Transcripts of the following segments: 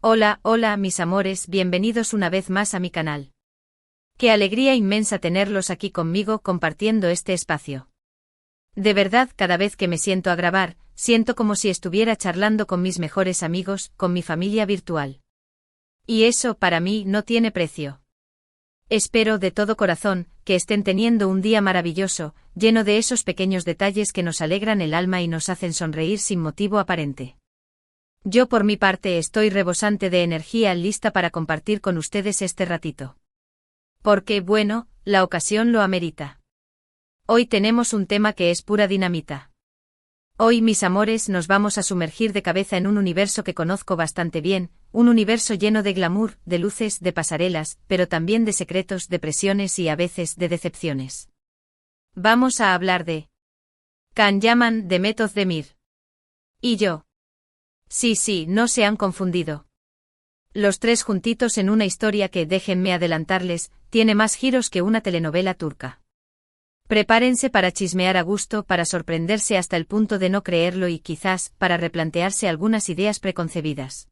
Hola, hola mis amores, bienvenidos una vez más a mi canal. Qué alegría inmensa tenerlos aquí conmigo compartiendo este espacio. De verdad, cada vez que me siento a grabar, siento como si estuviera charlando con mis mejores amigos, con mi familia virtual. Y eso, para mí, no tiene precio. Espero de todo corazón que estén teniendo un día maravilloso, lleno de esos pequeños detalles que nos alegran el alma y nos hacen sonreír sin motivo aparente. Yo por mi parte estoy rebosante de energía, lista para compartir con ustedes este ratito. Porque, bueno, la ocasión lo amerita. Hoy tenemos un tema que es pura dinamita. Hoy, mis amores, nos vamos a sumergir de cabeza en un universo que conozco bastante bien, un universo lleno de glamour, de luces, de pasarelas, pero también de secretos, de presiones y a veces de decepciones. Vamos a hablar de Can Yaman, de Method Demir. Y yo. Sí, no se han confundido. Los tres juntitos en una historia que, déjenme adelantarles, tiene más giros que una telenovela turca. Prepárense para chismear a gusto, para sorprenderse hasta el punto de no creerlo y quizás, para replantearse algunas ideas preconcebidas.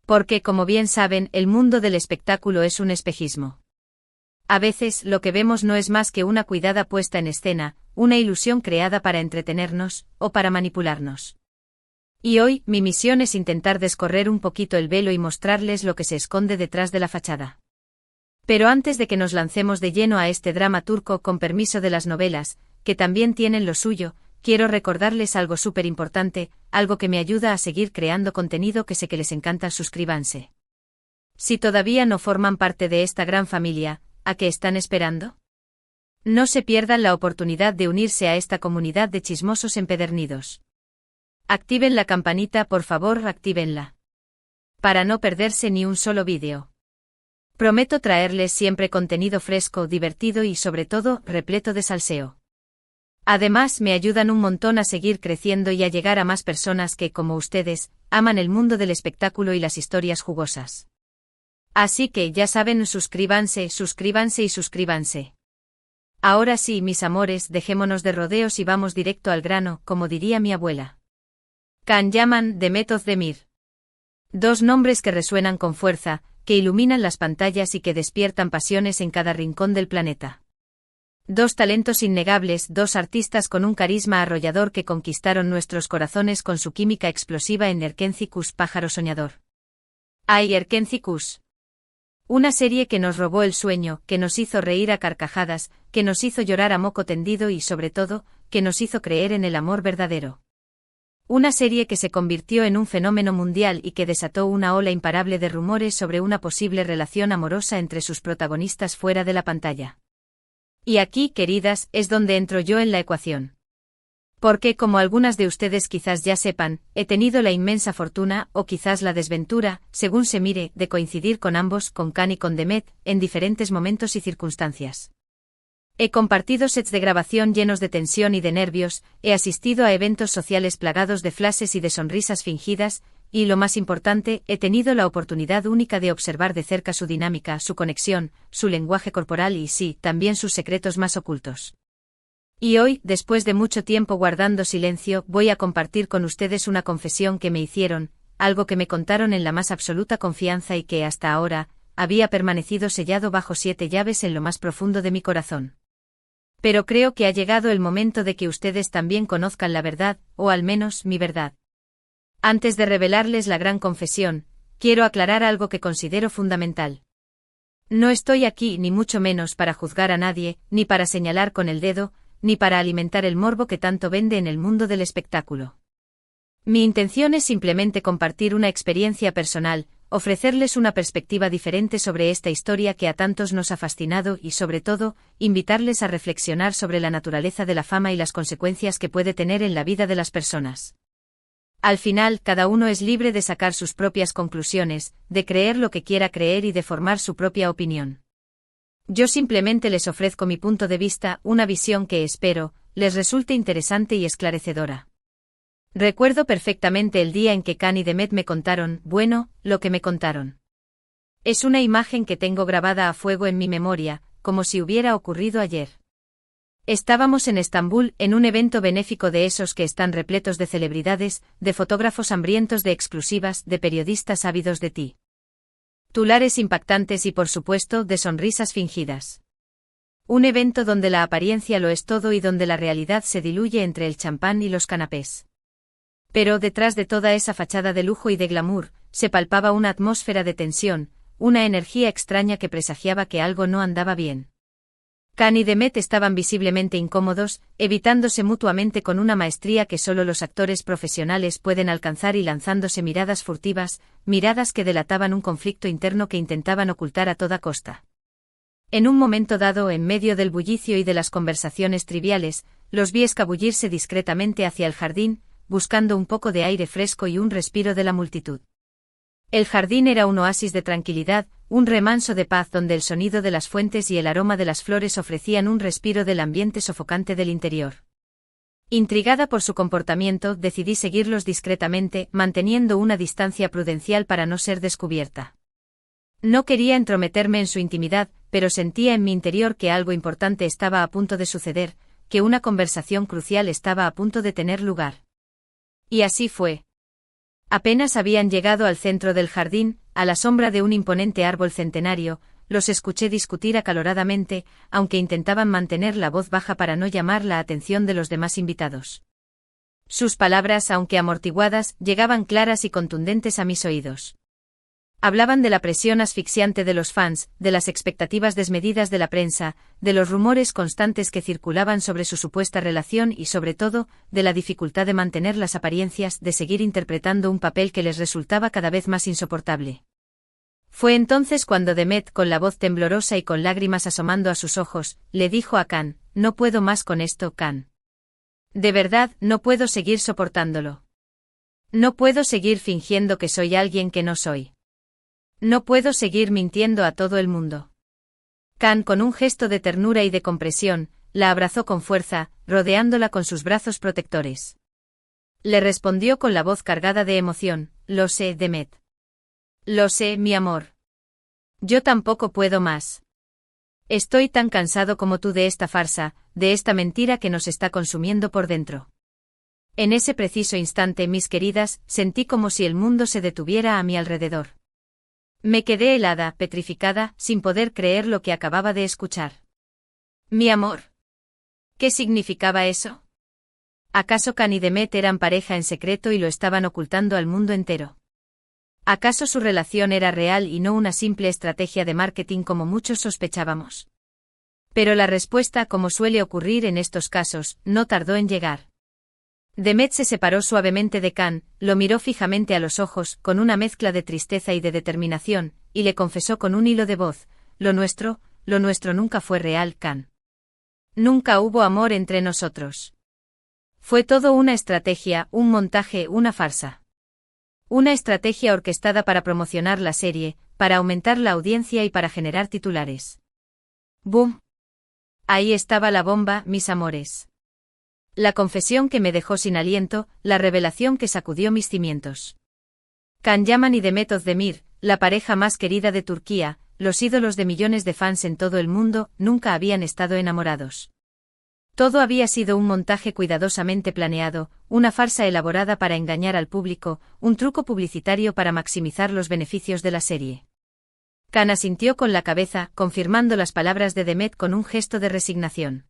Porque, como bien saben, el mundo del espectáculo es un espejismo. A veces, lo que vemos no es más que una cuidada puesta en escena, una ilusión creada para entretenernos, o para manipularnos. Y hoy, mi misión es intentar descorrer un poquito el velo y mostrarles lo que se esconde detrás de la fachada. Pero antes de que nos lancemos de lleno a este drama turco con permiso de las novelas, que también tienen lo suyo, quiero recordarles algo súper importante, algo que me ayuda a seguir creando contenido que sé que les encanta. Suscríbanse. Si todavía no forman parte de esta gran familia, ¿a qué están esperando? No se pierdan la oportunidad de unirse a esta comunidad de chismosos empedernidos. Activen la campanita, por favor, actívenla. Para no perderse ni un solo vídeo. Prometo traerles siempre contenido fresco, divertido y sobre todo, repleto de salseo. Además, me ayudan un montón a seguir creciendo y a llegar a más personas que, como ustedes, aman el mundo del espectáculo y las historias jugosas. Así que, ya saben, suscríbanse y suscríbanse. Ahora sí, mis amores, dejémonos de rodeos y vamos directo al grano, como diría mi abuela. Can Yaman, de Method Demir. Dos nombres que resuenan con fuerza, que iluminan las pantallas y que despiertan pasiones en cada rincón del planeta. Dos talentos innegables, dos artistas con un carisma arrollador que conquistaron nuestros corazones con su química explosiva en Erkenci Kuş, pájaro soñador. ¡Ay, Erkenci Kuş! Una serie que nos robó el sueño, que nos hizo reír a carcajadas, que nos hizo llorar a moco tendido y sobre todo, que nos hizo creer en el amor verdadero. Una serie que se convirtió en un fenómeno mundial y que desató una ola imparable de rumores sobre una posible relación amorosa entre sus protagonistas fuera de la pantalla. Y aquí, queridas, es donde entro yo en la ecuación. Porque, como algunas de ustedes quizás ya sepan, he tenido la inmensa fortuna, o quizás la desventura, según se mire, de coincidir con ambos, con Can y con Demet, en diferentes momentos y circunstancias. He compartido sets de grabación llenos de tensión y de nervios, he asistido a eventos sociales plagados de flashes y de sonrisas fingidas, y lo más importante, he tenido la oportunidad única de observar de cerca su dinámica, su conexión, su lenguaje corporal y sí, también sus secretos más ocultos. Y hoy, después de mucho tiempo guardando silencio, voy a compartir con ustedes una confesión que me hicieron, algo que me contaron en la más absoluta confianza y que hasta ahora, había permanecido sellado bajo 7 llaves en lo más profundo de mi corazón. Pero creo que ha llegado el momento de que ustedes también conozcan la verdad, o al menos mi verdad. Antes de revelarles la gran confesión, quiero aclarar algo que considero fundamental. No estoy aquí ni mucho menos para juzgar a nadie, ni para señalar con el dedo, ni para alimentar el morbo que tanto vende en el mundo del espectáculo. Mi intención es simplemente compartir una experiencia personal, ofrecerles una perspectiva diferente sobre esta historia que a tantos nos ha fascinado y, sobre todo, invitarles a reflexionar sobre la naturaleza de la fama y las consecuencias que puede tener en la vida de las personas. Al final, cada uno es libre de sacar sus propias conclusiones, de creer lo que quiera creer y de formar su propia opinión. Yo simplemente les ofrezco mi punto de vista, una visión que espero, les resulte interesante y esclarecedora. Recuerdo perfectamente el día en que Can y Demet me contaron, bueno, lo que me contaron. Es una imagen que tengo grabada a fuego en mi memoria, como si hubiera ocurrido ayer. Estábamos en Estambul, en un evento benéfico de esos que están repletos de celebridades, de fotógrafos hambrientos de exclusivas, de periodistas ávidos de ti. Tulares impactantes y por supuesto, de sonrisas fingidas. Un evento donde la apariencia lo es todo y donde la realidad se diluye entre el champán y los canapés. Pero detrás de toda esa fachada de lujo y de glamour, se palpaba una atmósfera de tensión, una energía extraña que presagiaba que algo no andaba bien. Khan y Demet estaban visiblemente incómodos, evitándose mutuamente con una maestría que solo los actores profesionales pueden alcanzar y lanzándose miradas furtivas, miradas que delataban un conflicto interno que intentaban ocultar a toda costa. En un momento dado, en medio del bullicio y de las conversaciones triviales, los vi escabullirse discretamente hacia el jardín, buscando un poco de aire fresco y un respiro de la multitud. El jardín era un oasis de tranquilidad, un remanso de paz donde el sonido de las fuentes y el aroma de las flores ofrecían un respiro del ambiente sofocante del interior. Intrigada por su comportamiento, decidí seguirlos discretamente, manteniendo una distancia prudencial para no ser descubierta. No quería entrometerme en su intimidad, pero sentía en mi interior que algo importante estaba a punto de suceder, que una conversación crucial estaba a punto de tener lugar. Y así fue. Apenas habían llegado al centro del jardín, a la sombra de un imponente árbol centenario, los escuché discutir acaloradamente, aunque intentaban mantener la voz baja para no llamar la atención de los demás invitados. Sus palabras, aunque amortiguadas, llegaban claras y contundentes a mis oídos. Hablaban de la presión asfixiante de los fans, de las expectativas desmedidas de la prensa, de los rumores constantes que circulaban sobre su supuesta relación y sobre todo, de la dificultad de mantener las apariencias, de seguir interpretando un papel que les resultaba cada vez más insoportable. Fue entonces cuando Demet, con la voz temblorosa y con lágrimas asomando a sus ojos, le dijo a Khan: «No puedo más con esto, Khan. De verdad, no puedo seguir soportándolo. No puedo seguir fingiendo que soy alguien que no soy. No puedo seguir mintiendo a todo el mundo». Khan, con un gesto de ternura y de compresión, la abrazó con fuerza, rodeándola con sus brazos protectores. Le respondió con la voz cargada de emoción: «Lo sé, Demet. Lo sé, mi amor. Yo tampoco puedo más. Estoy tan cansado como tú de esta farsa, de esta mentira que nos está consumiendo por dentro». En ese preciso instante, mis queridas, sentí como si el mundo se detuviera a mi alrededor. Me quedé helada, petrificada, sin poder creer lo que acababa de escuchar. Mi amor. ¿Qué significaba eso? ¿Acaso Khan y Demet eran pareja en secreto y lo estaban ocultando al mundo entero? ¿Acaso su relación era real y no una simple estrategia de marketing como muchos sospechábamos? Pero la respuesta, como suele ocurrir en estos casos, no tardó en llegar. Demet se separó suavemente de Khan, lo miró fijamente a los ojos, con una mezcla de tristeza y de determinación, y le confesó con un hilo de voz: lo nuestro nunca fue real, Khan. Nunca hubo amor entre nosotros. Fue todo una estrategia, un montaje, una farsa. Una estrategia orquestada para promocionar la serie, para aumentar la audiencia y para generar titulares. ¡Bum! Ahí estaba la bomba, mis amores. La confesión que me dejó sin aliento, la revelación que sacudió mis cimientos. Can Yaman y Demet Özdemir, la pareja más querida de Turquía, los ídolos de millones de fans en todo el mundo, nunca habían estado enamorados. Todo había sido un montaje cuidadosamente planeado, una farsa elaborada para engañar al público, un truco publicitario para maximizar los beneficios de la serie. Can asintió con la cabeza, confirmando las palabras de Demet con un gesto de resignación.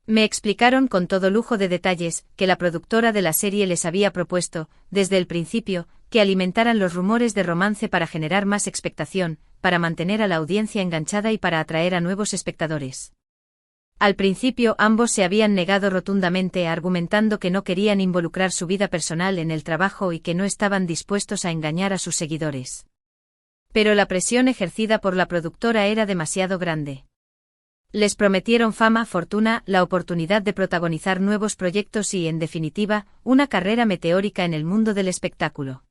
Me explicaron con todo lujo de detalles que la productora de la serie les había propuesto, desde el principio, que alimentaran los rumores de romance para generar más expectación, para mantener a la audiencia enganchada y para atraer a nuevos espectadores. Al principio ambos se habían negado rotundamente, argumentando que no querían involucrar su vida personal en el trabajo y que no estaban dispuestos a engañar a sus seguidores. Pero la presión ejercida por la productora era demasiado grande. Les prometieron fama, fortuna, la oportunidad de protagonizar nuevos proyectos y, en definitiva, una carrera meteórica en el mundo del espectáculo.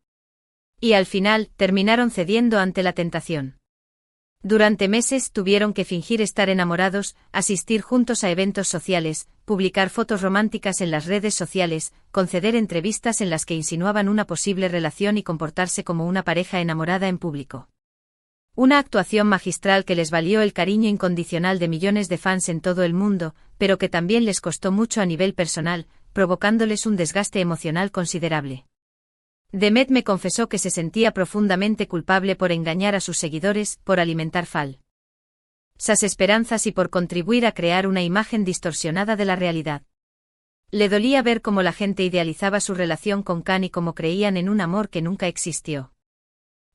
Y al final, terminaron cediendo ante la tentación. Durante meses tuvieron que fingir estar enamorados, asistir juntos a eventos sociales, publicar fotos románticas en las redes sociales, conceder entrevistas en las que insinuaban una posible relación y comportarse como una pareja enamorada en público. Una actuación magistral que les valió el cariño incondicional de millones de fans en todo el mundo, pero que también les costó mucho a nivel personal, provocándoles un desgaste emocional considerable. Demet me confesó que se sentía profundamente culpable por engañar a sus seguidores, por alimentar falsas esperanzas y por contribuir a crear una imagen distorsionada de la realidad. Le dolía ver cómo la gente idealizaba su relación con Khan y cómo creían en un amor que nunca existió.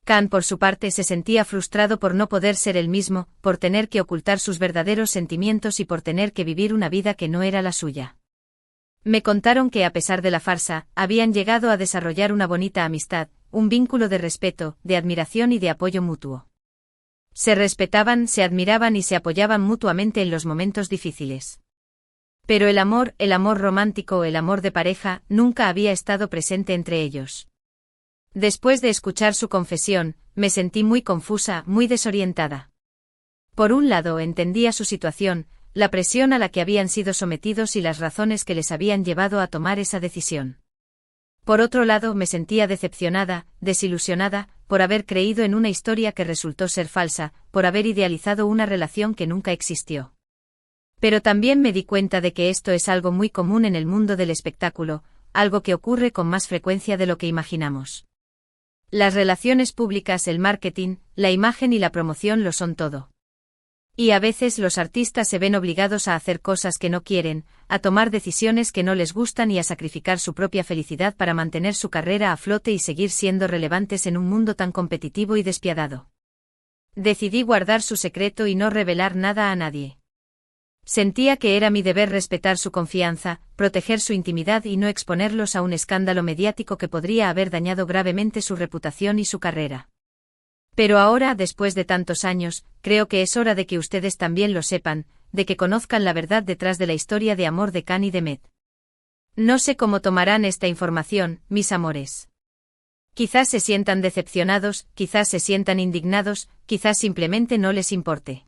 Khan, por su parte, se sentía frustrado por no poder ser él mismo, por tener que ocultar sus verdaderos sentimientos y por tener que vivir una vida que no era la suya. Me contaron que, a pesar de la farsa, habían llegado a desarrollar una bonita amistad, un vínculo de respeto, de admiración y de apoyo mutuo. Se respetaban, se admiraban y se apoyaban mutuamente en los momentos difíciles. Pero el amor romántico, el amor de pareja, nunca había estado presente entre ellos. Después de escuchar su confesión, me sentí muy confusa, muy desorientada. Por un lado, entendía su situación, la presión a la que habían sido sometidos y las razones que les habían llevado a tomar esa decisión. Por otro lado, me sentía decepcionada, desilusionada, por haber creído en una historia que resultó ser falsa, por haber idealizado una relación que nunca existió. Pero también me di cuenta de que esto es algo muy común en el mundo del espectáculo, algo que ocurre con más frecuencia de lo que imaginamos. Las relaciones públicas, el marketing, la imagen y la promoción lo son todo. Y a veces los artistas se ven obligados a hacer cosas que no quieren, a tomar decisiones que no les gustan y a sacrificar su propia felicidad para mantener su carrera a flote y seguir siendo relevantes en un mundo tan competitivo y despiadado. Decidí guardar su secreto y no revelar nada a nadie. Sentía que era mi deber respetar su confianza, proteger su intimidad y no exponerlos a un escándalo mediático que podría haber dañado gravemente su reputación y su carrera. Pero ahora, después de tantos años, creo que es hora de que ustedes también lo sepan, de que conozcan la verdad detrás de la historia de amor de Khan y Demet. No sé cómo tomarán esta información, mis amores. Quizás se sientan decepcionados, quizás se sientan indignados, quizás simplemente no les importe.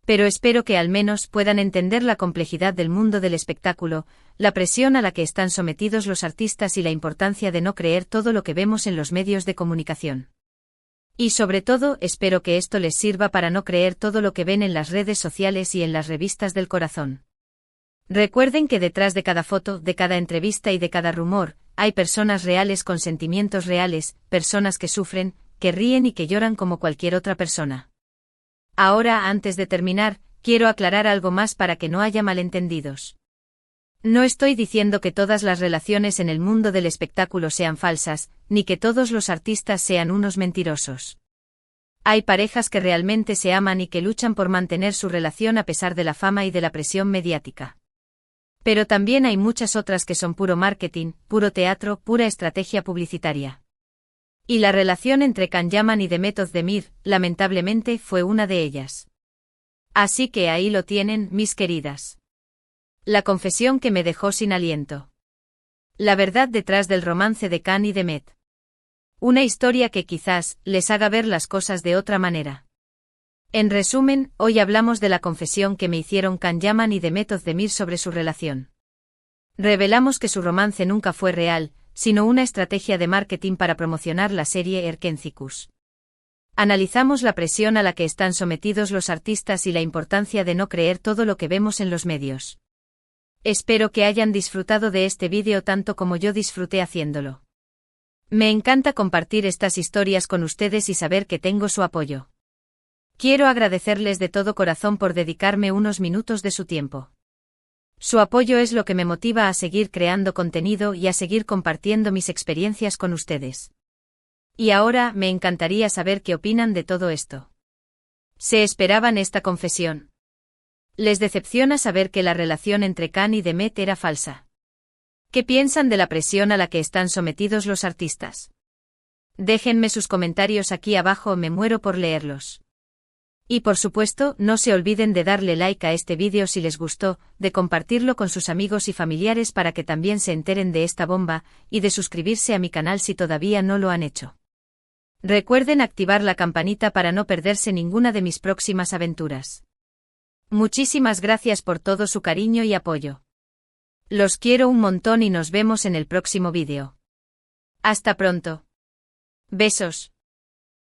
Pero espero que al menos puedan entender la complejidad del mundo del espectáculo, la presión a la que están sometidos los artistas y la importancia de no creer todo lo que vemos en los medios de comunicación. Y sobre todo, espero que esto les sirva para no creer todo lo que ven en las redes sociales y en las revistas del corazón. Recuerden que detrás de cada foto, de cada entrevista y de cada rumor, hay personas reales con sentimientos reales, personas que sufren, que ríen y que lloran como cualquier otra persona. Ahora, antes de terminar, quiero aclarar algo más para que no haya malentendidos. No estoy diciendo que todas las relaciones en el mundo del espectáculo sean falsas, ni que todos los artistas sean unos mentirosos. Hay parejas que realmente se aman y que luchan por mantener su relación a pesar de la fama y de la presión mediática. Pero también hay muchas otras que son puro marketing, puro teatro, pura estrategia publicitaria. Y la relación entre Can Yaman y Demet Özdemir, lamentablemente, fue una de ellas. Así que ahí lo tienen, mis queridas. La confesión que me dejó sin aliento. La verdad detrás del romance de Can y Demet. Una historia que quizás les haga ver las cosas de otra manera. En resumen, hoy hablamos de la confesión que me hicieron Can Yaman y Demet Özdemir sobre su relación. Revelamos que su romance nunca fue real, sino una estrategia de marketing para promocionar la serie Erkencikus. Analizamos la presión a la que están sometidos los artistas y la importancia de no creer todo lo que vemos en los medios. Espero que hayan disfrutado de este vídeo tanto como yo disfruté haciéndolo. Me encanta compartir estas historias con ustedes y saber que tengo su apoyo. Quiero agradecerles de todo corazón por dedicarme unos minutos de su tiempo. Su apoyo es lo que me motiva a seguir creando contenido y a seguir compartiendo mis experiencias con ustedes. Y ahora, me encantaría saber qué opinan de todo esto. ¿Se esperaban esta confesión? ¿Les decepciona saber que la relación entre Can y Demet era falsa? ¿Qué piensan de la presión a la que están sometidos los artistas? Déjenme sus comentarios aquí abajo, me muero por leerlos. Y por supuesto, no se olviden de darle like a este vídeo si les gustó, de compartirlo con sus amigos y familiares para que también se enteren de esta bomba, y de suscribirse a mi canal si todavía no lo han hecho. Recuerden activar la campanita para no perderse ninguna de mis próximas aventuras. Muchísimas gracias por todo su cariño y apoyo. Los quiero un montón y nos vemos en el próximo vídeo. Hasta pronto. Besos.